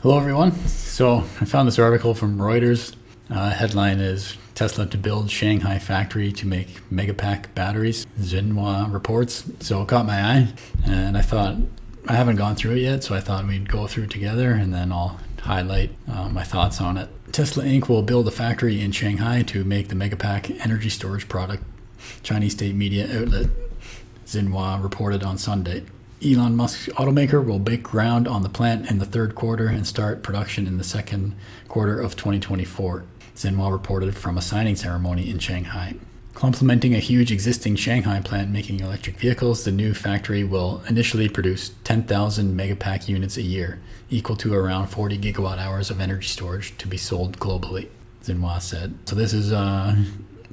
Hello everyone. So I found this article from Reuters. Headline is Tesla to build Shanghai factory to make megapack batteries. Xinhua reports. So it caught my eye and I thought, I haven't gone through it yet, so I thought we'd go through it together and then I'll highlight my thoughts on it. Tesla Inc. will build a factory in Shanghai to make the megapack energy storage product, Chinese state media outlet Xinhua reported on Sunday. Elon Musk's automaker will break ground on the plant in the third quarter and start production in the second quarter of 2024, Xinhua reported from a signing ceremony in Shanghai. Complementing a huge existing Shanghai plant making electric vehicles, the new factory will initially produce 10,000 megapack units a year, equal to around 40 gigawatt hours of energy storage to be sold globally, Xinhua said. So this is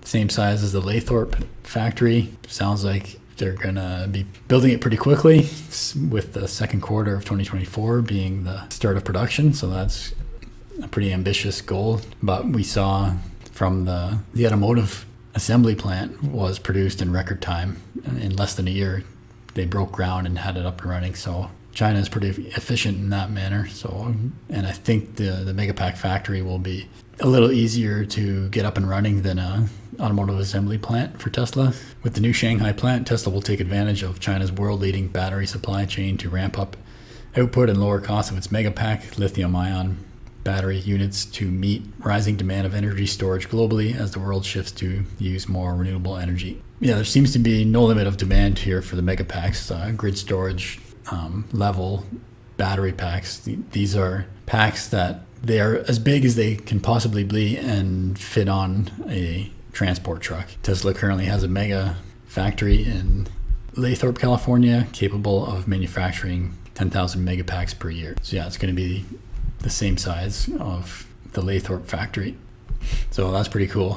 same size as the Lathrop factory. Sounds like they're going to be building it pretty quickly, with the second quarter of 2024 being the start of production. So that's a pretty ambitious goal. But we saw from the automotive assembly plant was produced in record time. In less than a year, they broke ground and had it up and running. So China is pretty efficient in that manner. So, and I think the Megapack factory will be a little easier to get up and running than a automotive assembly plant for Tesla. With the new Shanghai plant, Tesla will take advantage of China's world-leading battery supply chain to ramp up output and lower costs of its Megapack lithium-ion battery units to meet rising demand of energy storage globally as the world shifts to use more renewable energy. Yeah, there seems to be no limit of demand here for the Megapacks, grid storage level battery packs. These are packs that they are as big as they can possibly be and fit on a transport truck. Tesla currently has a mega factory in Lathrop, California, capable of manufacturing 10,000 megapacks per year. So yeah, it's going to be the same size of the Lathrop factory. So that's pretty cool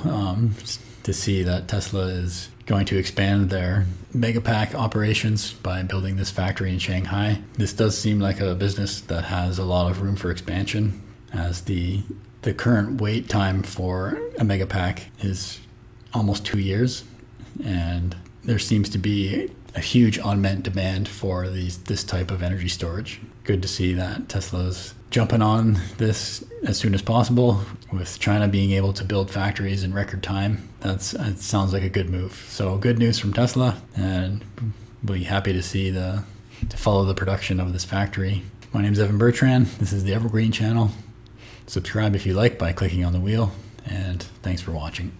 to see that Tesla is going to expand their megapack operations by building this factory in Shanghai. This does seem like a business that has a lot of room for expansion, as the current wait time for a megapack is almost 2 years, and there seems to be a huge unmet demand for this type of energy storage. Good to see that Tesla's jumping on this as soon as possible, with China being able to build factories in record time. It sounds like a good move. So good news from Tesla, and we'll be happy to see to follow the production of this factory. My name is Evan Bertrand. This is the Evergreen channel. Subscribe if you like by clicking on the wheel, and thanks for watching.